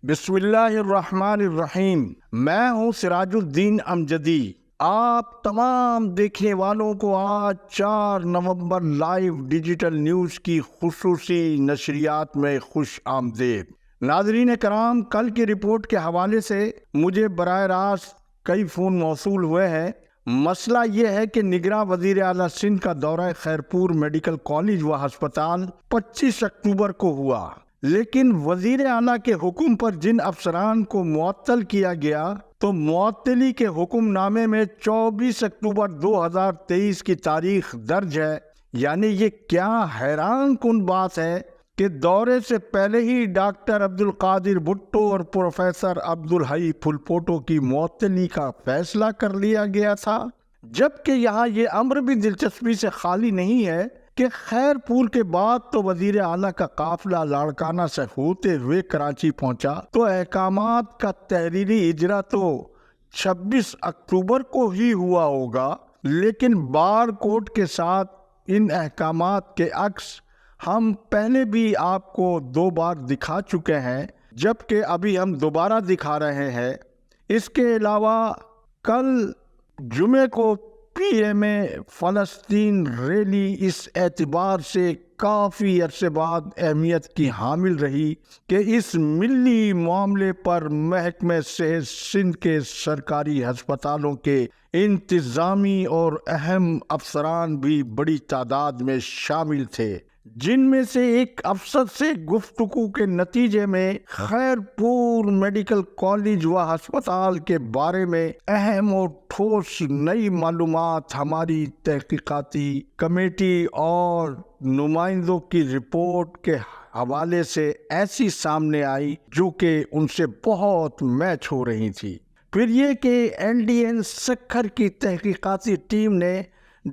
بسم اللہ الرحمن الرحیم۔ میں ہوں سراج الدین امجدی۔ آپ تمام دیکھنے والوں کو آج 4 نومبر لائیو ڈیجیٹل نیوز کی خصوصی نشریات میں خوش آمدید۔ ناظرین کرام، کل کی رپورٹ کے حوالے سے مجھے براہ راست کئی فون موصول ہوئے ہیں۔ مسئلہ یہ ہے کہ نگراں وزیر اعلیٰ سندھ کا دورہ خیرپور میڈیکل کالج و ہسپتال 25 اکتوبر کو ہوا، لیکن وزیر اعلیٰ کے حکم پر جن افسران کو معطل کیا گیا تو معطلی کے حکم نامے میں 24 اکتوبر 2023 کی تاریخ درج ہے۔ یعنی یہ کیا حیران کن بات ہے کہ دورے سے پہلے ہی ڈاکٹر عبدالقادر بھٹو اور پروفیسر عبدالحی پھلپوٹو کی معطلی کا فیصلہ کر لیا گیا تھا، جبکہ یہاں یہ امر بھی دلچسپی سے خالی نہیں ہے کہ خیرپور کے بعد تو وزیر اعلیٰ کا قافلہ لاڑکانہ سے ہوتے ہوئے کراچی پہنچا تو احکامات کا تحریری اجرا تو 26 اکتوبر کو ہی ہوا ہوگا، لیکن بار کوڈ کے ساتھ ان احکامات کے عکس ہم پہلے بھی آپ کو 2 بار دکھا چکے ہیں، جبکہ ابھی ہم دوبارہ دکھا رہے ہیں۔ اس کے علاوہ کل جمعے کو پی ایم اے فلسطین ریلی اس اعتبار سے کافی عرصے بعد اہمیت کی حامل رہی کہ اس ملی معاملے پر محکمہ صحت سندھ کے سرکاری ہسپتالوں کے انتظامی اور اہم افسران بھی بڑی تعداد میں شامل تھے، جن میں سے ایک افسر سے گفتگو کے نتیجے میں خیرپور میڈیکل کالج و ہسپتال کے بارے میں اہم اور ٹھوس نئی معلومات ہماری تحقیقاتی کمیٹی اور نمائندوں کی رپورٹ کے حوالے سے ایسی سامنے آئی جو کہ ان سے بہت میچ ہو رہی تھی۔ پھر یہ کہ LDN سکھر کی تحقیقاتی ٹیم نے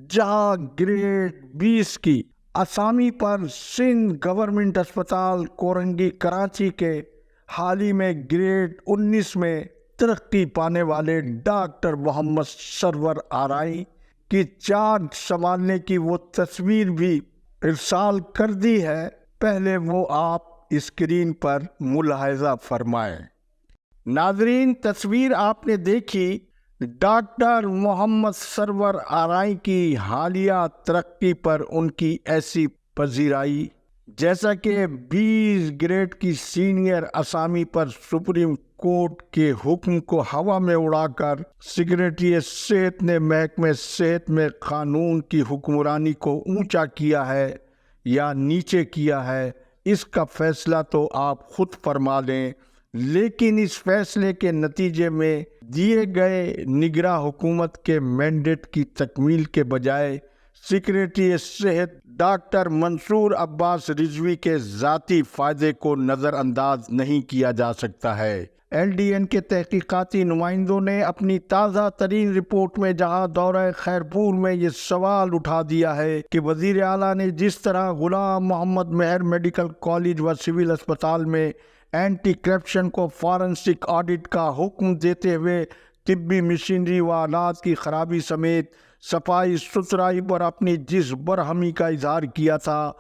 جہاں گریڈ 20 کی اسامی پر سندھ گورنمنٹ اسپتال کورنگی کراچی کے حال ہی میں گریڈ 19 میں ترقی پانے والے ڈاکٹر محمد سرور آرائی کی چارج سنبھالنے کی وہ تصویر بھی ارسال کر دی ہے، پہلے وہ آپ اسکرین پر ملاحظہ فرمائیں۔ ناظرین، تصویر آپ نے دیکھی ڈاکٹر محمد سرور آرائی کی حالیہ ترقی پر ان کی ایسی پذیرائی جیسا کہ 20 گریڈ کی سینئر اسامی پر سپریم کورٹ کے حکم کو ہوا میں اڑا کر سیکریٹری صحت نے محکمہ صحت میں قانون کی حکمرانی کو اونچا کیا ہے یا نیچے کیا ہے، اس کا فیصلہ تو آپ خود فرما لیں، لیکن اس فیصلے کے نتیجے میں دیے گئے نگراں حکومت کے مینڈیٹ کی تکمیل کے بجائے سیکریٹری صحت ڈاکٹر منصور عباس رضوی کے ذاتی فائدے کو نظر انداز نہیں کیا جا سکتا ہے۔ LDN کے تحقیقاتی نمائندوں نے اپنی تازہ ترین رپورٹ میں جہاں دورہ خیرپور میں یہ سوال اٹھا دیا ہے کہ وزیر اعلیٰ نے جس طرح غلام محمد مہر میڈیکل کالج و سول اسپتال میں اینٹی کرپشن کو فارنسک آڈٹ کا حکم دیتے ہوئے طبی مشینری و آلات کی خرابی سمیت صفائی ستھرائی پر اپنی جس برہمی کا اظہار کیا تھا،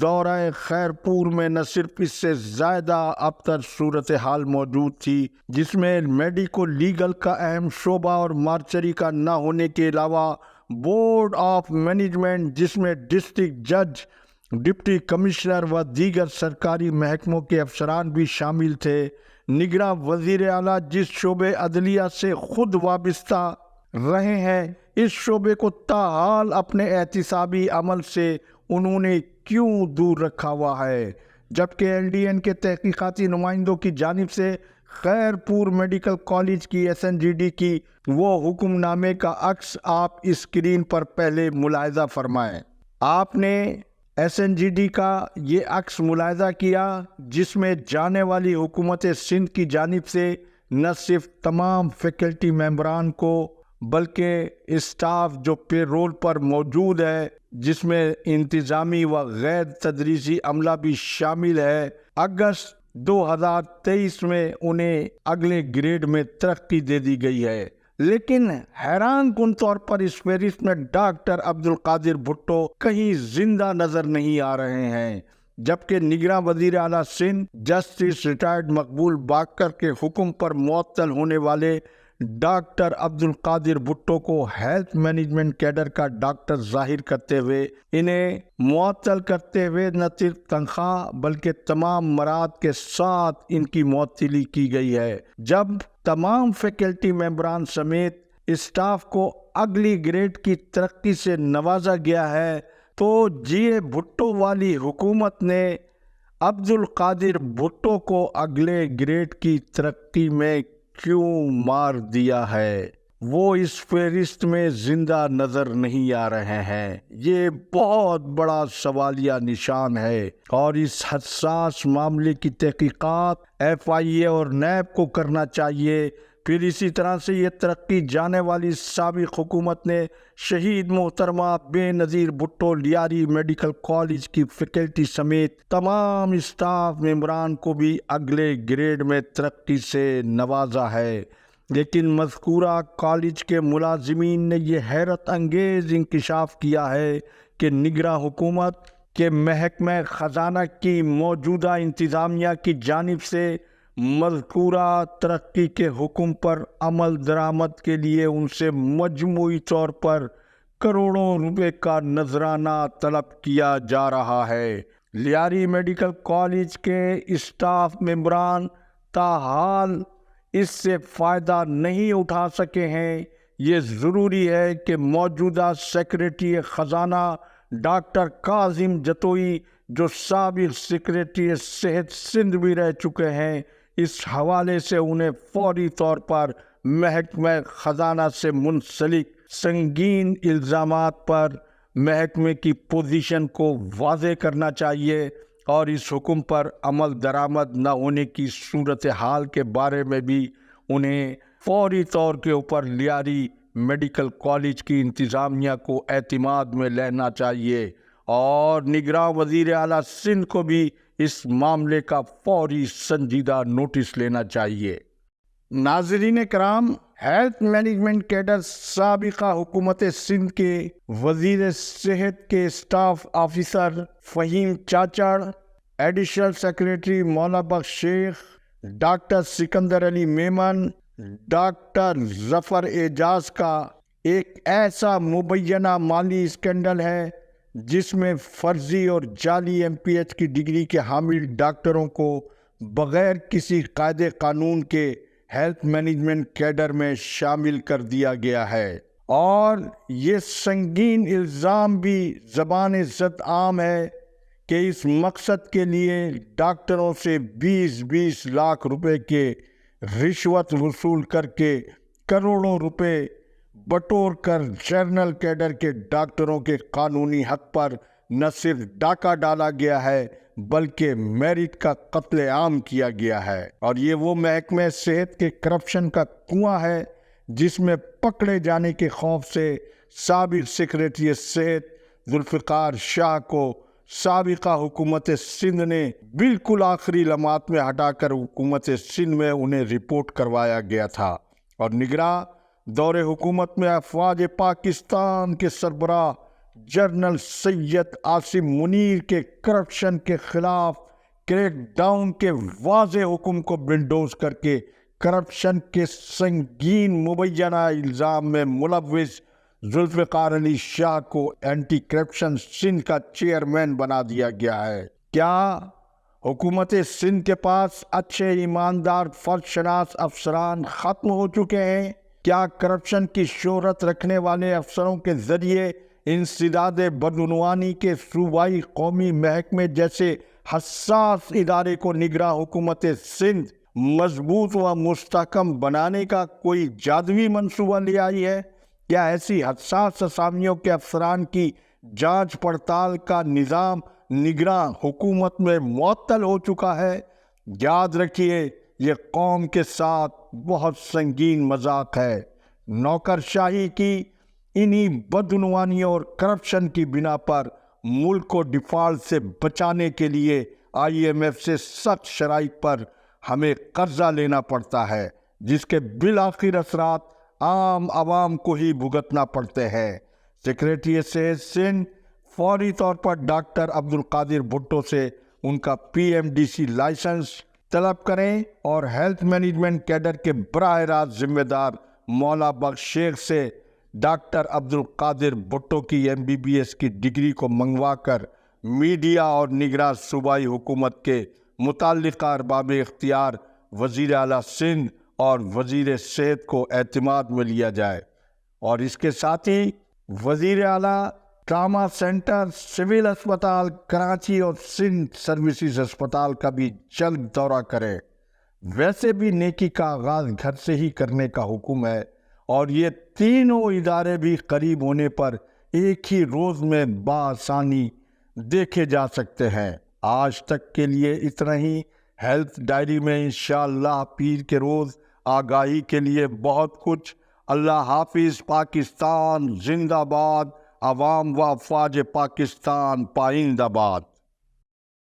دورہ خیرپور میں نہ صرف اس سے زیادہ ابتر صورتحال موجود تھی، جس میں میڈیکو لیگل کا اہم شعبہ اور مارچری کا نہ ہونے کے علاوہ بورڈ آف مینجمنٹ جس میں ڈسٹرکٹ جج، ڈپٹی کمشنر و دیگر سرکاری محکموں کے افسران بھی شامل تھے۔ نگراں وزیر اعلیٰ جس شعبے عدلیہ سے خود وابستہ رہے ہیں، اس شعبے کو تاحال اپنے احتسابی عمل سے انہوں نے کیوں دور رکھا ہوا ہے، جبکہ LDN کے تحقیقاتی نمائندوں کی جانب سے خیرپور میڈیکل کالج کی SNGD کی وہ حکم نامے کا عکس آپ اسکرین پر پہلے ملاحظہ فرمائیں۔ آپ نے SNGD کا یہ عکس ملاحظہ کیا جس میں جانے والی حکومت سندھ کی جانب سے نہ صرف تمام فیکلٹی ممبران کو بلکہ اسٹاف جو پے رول پر موجود ہے، جس میں انتظامی و غیر تدریسی عملہ بھی شامل ہے، اگست 2023 میں انہیں اگلے گریڈ میں ترقی دے دی گئی ہے۔ لیکن حیران کن طور پر اس فہرست میں ڈاکٹر عبدالقادر بھٹو کہیں زندہ نظر نہیں آ رہے ہیں۔ جبکہ نگراں وزیر اعلیٰ سندھ جسٹس ریٹائرڈ مقبول باقر کے حکم پر معطل ہونے والے ڈاکٹر عبد القادر بھٹو کو ہیلتھ مینجمنٹ کیڈر کا ڈاکٹر ظاہر کرتے ہوئے انہیں معطل کرتے ہوئے نہ صرف تنخواہ بلکہ تمام مراد کے ساتھ ان کی معطلی کی گئی ہے۔ جب تمام فیکلٹی ممبران سمیت اسٹاف کو اگلی گریڈ کی ترقی سے نوازا گیا ہے تو جی اے بھٹو والی حکومت نے عبد القادر بھٹو کو اگلے گریڈ کی ترقی میں کیوں مار دیا ہے؟ وہ اس فہرست میں زندہ نظر نہیں آ رہے ہیں۔ یہ بہت بڑا سوالیہ نشان ہے اور اس حساس معاملے کی تحقیقات ایف آئی اے اور نیب کو کرنا چاہیے۔ پھر اسی طرح سے یہ ترقی جانے والی سابق حکومت نے شہید محترمہ بے نظیر بھٹو لیاری میڈیکل کالج کی فیکلٹی سمیت تمام اسٹاف ممبران کو بھی اگلے گریڈ میں ترقی سے نوازا ہے، لیکن مذکورہ کالج کے ملازمین نے یہ حیرت انگیز انکشاف کیا ہے کہ نگراں حکومت کے محکمہ خزانہ کی موجودہ انتظامیہ کی جانب سے مذکورہ ترقی کے حکم پر عمل درآمد کے لیے ان سے مجموعی طور پر کروڑوں روپے کا نذرانہ طلب کیا جا رہا ہے۔ لیاری میڈیکل کالج کے اسٹاف ممبران تاحال اس سے فائدہ نہیں اٹھا سکے ہیں۔ یہ ضروری ہے کہ موجودہ سیکریٹری خزانہ ڈاکٹر کاظم جتوئی، جو سابق سیکریٹری صحت سندھ بھی رہ چکے ہیں، اس حوالے سے انہیں فوری طور پر محکمہ خزانہ سے منسلک سنگین الزامات پر محکمے کی پوزیشن کو واضح کرنا چاہیے اور اس حکم پر عمل درآمد نہ ہونے کی صورتحال کے بارے میں بھی انہیں فوری طور کے اوپر لیاری میڈیکل کالج کی انتظامیہ کو اعتماد میں لینا چاہیے اور نگراں وزیر اعلیٰ سندھ کو بھی اس معاملے کا فوری سنجیدہ نوٹس لینا چاہیے۔ ناظرین کرام، ہیلتھ مینجمنٹ کیڈر سابقہ حکومت سندھ کے وزیر صحت کے staff officer Fahim Chachar, additional secretary Maula Bakhsh Shaikh, doctor Sikandar Ali Memon, doctor Zafar Ejaz کا ایک ایسا مبینہ مالی اسکینڈل ہے جس میں فرضی اور جعلی ایم پی ایچ کی ڈگری کے حامل ڈاکٹروں کو بغیر کسی قاعدے قانون کے ہیلتھ مینجمنٹ کیڈر میں شامل کر دیا گیا ہے، اور یہ سنگین الزام بھی زبان زد عام ہے کہ اس مقصد کے لیے ڈاکٹروں سے 20 لاکھ روپے کے رشوت وصول کر کے کروڑوں روپے بٹور کر جنرل کیڈر کے ڈاکٹروں کے قانونی حق پر نہ صرف ڈاکہ ڈالا گیا ہے بلکہ میرٹ کا قتل عام کیا گیا ہے، اور یہ وہ محکمہ صحت کے کرپشن کا کنواں ہے جس میں پکڑے جانے کے خوف سے سابق سیکریٹری صحت ذوالفقار شاہ کو سابقہ حکومت سندھ نے بالکل آخری لمحات میں ہٹا کر حکومت سندھ میں انہیں رپورٹ کروایا گیا تھا، اور نگراں دور حکومت میں افواج پاکستان کے سربراہ جنرل سید عاصم منیر کے کرپشن کے خلاف کریک ڈاؤن کے واضح حکم کو بلڈوز کر کے کرپشن کے سنگین مبینہ الزام میں ملوث ذوالفقار علی شاہ کو اینٹی کرپشن سندھ کا چیئرمین بنا دیا گیا ہے۔ کیا حکومت سندھ کے پاس اچھے ایماندار فرد شناس افسران ختم ہو چکے ہیں؟ کیا کرپشن کی شہرت رکھنے والے افسروں کے ذریعے انسداد بدعنوانی کے صوبائی قومی محکمے جیسے حساس ادارے کو نگراں حکومت سندھ مضبوط و مستحکم بنانے کا کوئی جادوی منصوبہ لے آئی ہے؟ کیا ایسی حساس اسامیوں کے افسران کی جانچ پڑتال کا نظام نگراں حکومت میں معطل ہو چکا ہے؟ یاد رکھیے، یہ قوم کے ساتھ بہت سنگین مذاق ہے۔ نوکرشاہی کی انہی بدعنوانیوں اور کرپشن کی بنا پر ملک کو ڈیفالٹ سے بچانے کے لیے آئی ایم ایف سے سخت شرائط پر ہمیں قرضہ لینا پڑتا ہے، جس کے بالآخر اثرات عام عوام کو ہی بھگتنا پڑتے ہیں۔ سیکریٹری صحت سندھ فوری طور پر ڈاکٹر عبد القادر بھٹو سے ان کا PMDC لائسنس طلب کریں اور ہیلتھ مینجمنٹ کیڈر کے براہ راست ذمہ دار مولا بخش شیخ سے ڈاکٹر عبد القادر بھٹو کی MBBS کی ڈگری کو منگوا کر میڈیا اور نگراں صوبائی حکومت کے متعلقہ ارباب اختیار وزیر اعلیٰ سندھ اور وزیر صحت کو اعتماد میں لیا جائے، اور اس کے ساتھ ہی وزیر اعلیٰ ٹراما سینٹر، سول اسپتال کراچی اور سندھ سروسز اسپتال کا بھی جلد دورہ کریں۔ ویسے بھی نیکی کا آغاز گھر سے ہی کرنے کا حکم ہے، اور یہ تینوں ادارے بھی قریب ہونے پر ایک ہی روز میں بآسانی دیکھے جا سکتے ہیں۔ آج تک کے لیے اتنا ہی۔ ہیلتھ ڈائری میں انشاءاللہ پیر کے روز آگاہی کے لیے بہت کچھ۔ اللہ حافظ۔ پاکستان زندہ باد۔ عوام و افواج پاکستان پائندہ باد۔